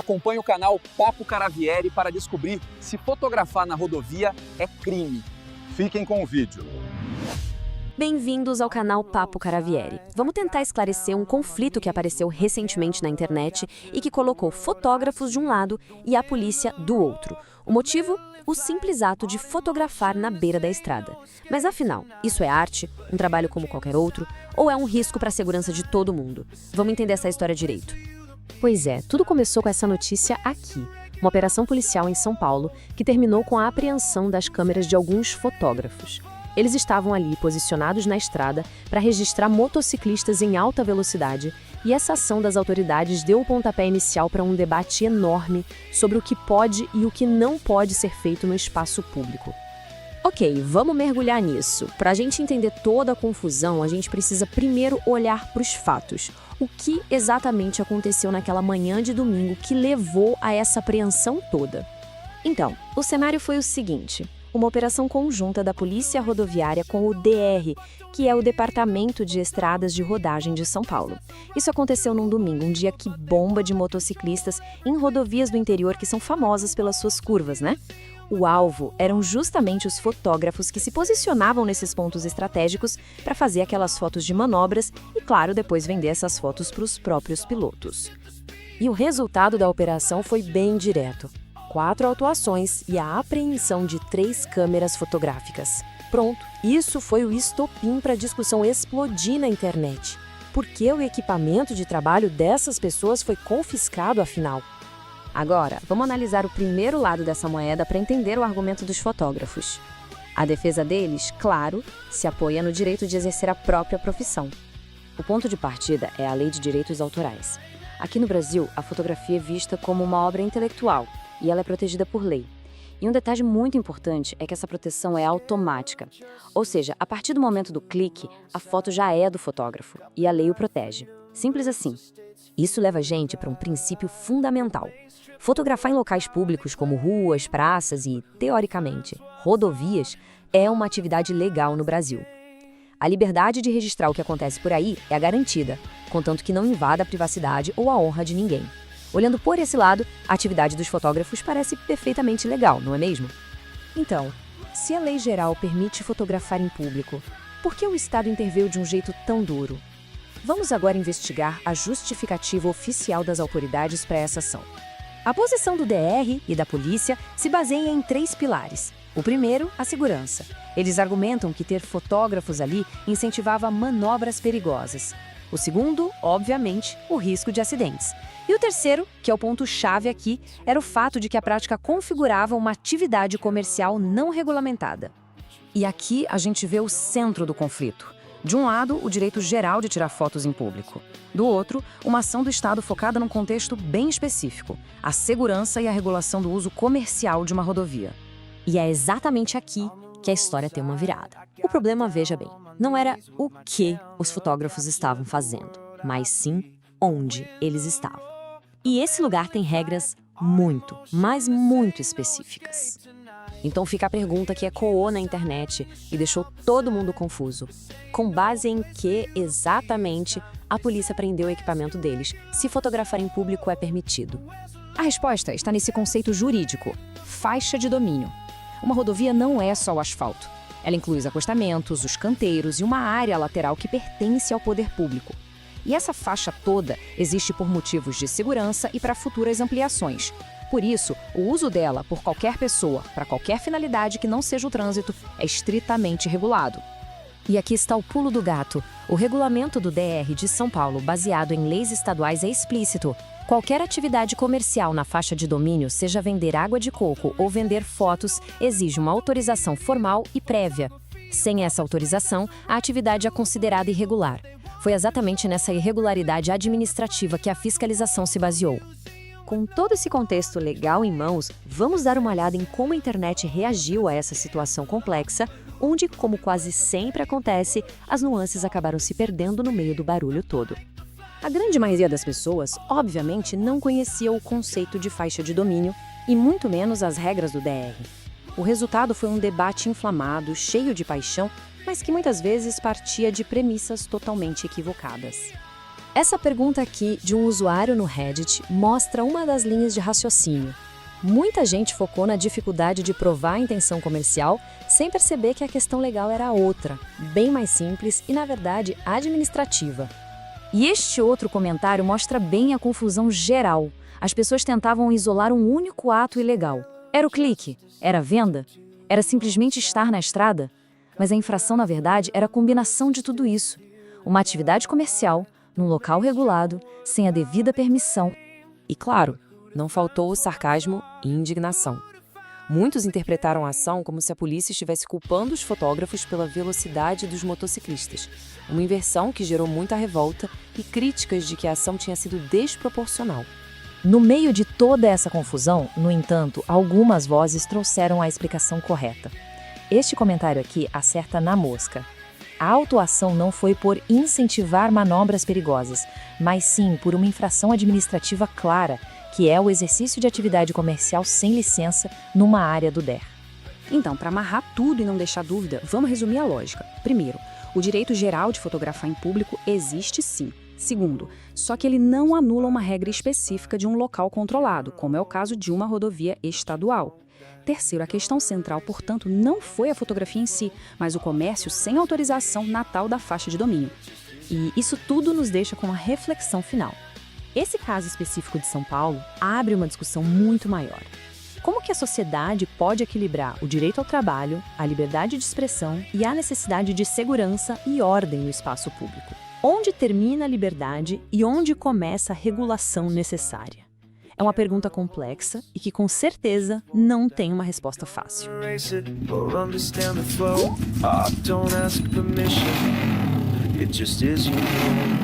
Acompanhe o canal Papo Caravieri para descobrir se fotografar na rodovia é crime. Fiquem com o vídeo. Bem-vindos ao canal Papo Caravieri. Vamos tentar esclarecer um conflito que apareceu recentemente na internet e que colocou fotógrafos de um lado e a polícia do outro. O motivo? O simples ato de fotografar na beira da estrada. Mas afinal, isso é arte, um trabalho como qualquer outro, ou é um risco para a segurança de todo mundo? Vamos entender essa história direito. Pois é, tudo começou com essa notícia aqui. Uma operação policial em São Paulo que terminou com a apreensão das câmeras de alguns fotógrafos. Eles estavam ali posicionados na estrada para registrar motociclistas em alta velocidade e essa ação das autoridades deu o pontapé inicial para um debate enorme sobre o que pode e o que não pode ser feito no espaço público. Ok, vamos mergulhar nisso. Para a gente entender toda a confusão, a gente precisa primeiro olhar para os fatos. O que exatamente aconteceu naquela manhã de domingo que levou a essa apreensão toda? Então, o cenário foi o seguinte: uma operação conjunta da Polícia Rodoviária com o DR, que é o Departamento de Estradas de Rodagem de São Paulo. Isso aconteceu num domingo, um dia que bomba de motociclistas em rodovias do interior que são famosas pelas suas curvas, né? O alvo eram justamente os fotógrafos que se posicionavam nesses pontos estratégicos para fazer aquelas fotos de manobras e, claro, depois vender essas fotos para os próprios pilotos. E o resultado da operação foi bem direto: 4 autuações e a apreensão de 3 câmeras fotográficas. Pronto, isso foi o estopim para a discussão explodir na internet. Por que o equipamento de trabalho dessas pessoas foi confiscado, afinal? Agora, vamos analisar o primeiro lado dessa moeda para entender o argumento dos fotógrafos. A defesa deles, claro, se apoia no direito de exercer a própria profissão. O ponto de partida é a Lei de Direitos Autorais. Aqui no Brasil, a fotografia é vista como uma obra intelectual e ela é protegida por lei. E um detalhe muito importante é que essa proteção é automática. Ou seja, a partir do momento do clique, a foto já é do fotógrafo e a lei o protege. Simples assim. Isso leva a gente para um princípio fundamental. Fotografar em locais públicos como ruas, praças e, teoricamente, rodovias é uma atividade legal no Brasil. A liberdade de registrar o que acontece por aí é garantida, contanto que não invada a privacidade ou a honra de ninguém. Olhando por esse lado, a atividade dos fotógrafos parece perfeitamente legal, não é mesmo? Então, se a lei geral permite fotografar em público, por que o Estado interveio de um jeito tão duro? Vamos agora investigar a justificativa oficial das autoridades para essa ação. A posição do DR e da polícia se baseia em 3 pilares. O primeiro, a segurança. Eles argumentam que ter fotógrafos ali incentivava manobras perigosas. O segundo, obviamente, o risco de acidentes. E o terceiro, que é o ponto-chave aqui, era o fato de que a prática configurava uma atividade comercial não regulamentada. E aqui a gente vê o centro do conflito. De um lado, o direito geral de tirar fotos em público. Do outro, uma ação do Estado focada num contexto bem específico: a segurança e a regulação do uso comercial de uma rodovia. E é exatamente aqui que a história tem uma virada. O problema, veja bem, não era o que os fotógrafos estavam fazendo, mas sim onde eles estavam. E esse lugar tem regras muito, mas muito específicas. Então fica a pergunta que ecoou na internet e deixou todo mundo confuso. Com base em que, exatamente, a polícia prendeu o equipamento deles, se fotografar em público é permitido? A resposta está nesse conceito jurídico: faixa de domínio. Uma rodovia não é só o asfalto. Ela inclui os acostamentos, os canteiros e uma área lateral que pertence ao poder público. E essa faixa toda existe por motivos de segurança e para futuras ampliações. Por isso, o uso dela por qualquer pessoa, para qualquer finalidade que não seja o trânsito, é estritamente regulado. E aqui está o pulo do gato. O regulamento do DR de São Paulo, baseado em leis estaduais, é explícito. Qualquer atividade comercial na faixa de domínio, seja vender água de coco ou vender fotos, exige uma autorização formal e prévia. Sem essa autorização, a atividade é considerada irregular. Foi exatamente nessa irregularidade administrativa que a fiscalização se baseou. Com todo esse contexto legal em mãos, vamos dar uma olhada em como a internet reagiu a essa situação complexa, onde, como quase sempre acontece, as nuances acabaram se perdendo no meio do barulho todo. A grande maioria das pessoas, obviamente, não conhecia o conceito de faixa de domínio e muito menos as regras do DR. O resultado foi um debate inflamado, cheio de paixão, mas que muitas vezes partia de premissas totalmente equivocadas. Essa pergunta aqui de um usuário no Reddit mostra uma das linhas de raciocínio. Muita gente focou na dificuldade de provar a intenção comercial sem perceber que a questão legal era outra, bem mais simples e, na verdade, administrativa. E este outro comentário mostra bem a confusão geral. As pessoas tentavam isolar um único ato ilegal. Era o clique? Era a venda? Era simplesmente estar na estrada? Mas a infração, na verdade, era a combinação de tudo isso. Uma atividade comercial, num local regulado, sem a devida permissão. E claro, não faltou o sarcasmo e indignação. Muitos interpretaram a ação como se a polícia estivesse culpando os fotógrafos pela velocidade dos motociclistas, uma inversão que gerou muita revolta e críticas de que a ação tinha sido desproporcional. No meio de toda essa confusão, no entanto, algumas vozes trouxeram a explicação correta. Este comentário aqui acerta na mosca. A autuação não foi por incentivar manobras perigosas, mas sim por uma infração administrativa clara, que é o exercício de atividade comercial sem licença numa área do DER. Então, para amarrar tudo e não deixar dúvida, vamos resumir a lógica. Primeiro, o direito geral de fotografar em público existe sim. Segundo, só que ele não anula uma regra específica de um local controlado, como é o caso de uma rodovia estadual. Terceiro, a questão central, portanto, não foi a fotografia em si, mas o comércio sem autorização na tal da faixa de domínio. E isso tudo nos deixa com uma reflexão final. Esse caso específico de São Paulo abre uma discussão muito maior. Como que a sociedade pode equilibrar o direito ao trabalho, a liberdade de expressão e a necessidade de segurança e ordem no espaço público? Onde termina a liberdade e onde começa a regulação necessária? É uma pergunta complexa e que, com certeza, não tem uma resposta fácil. It just is, you know.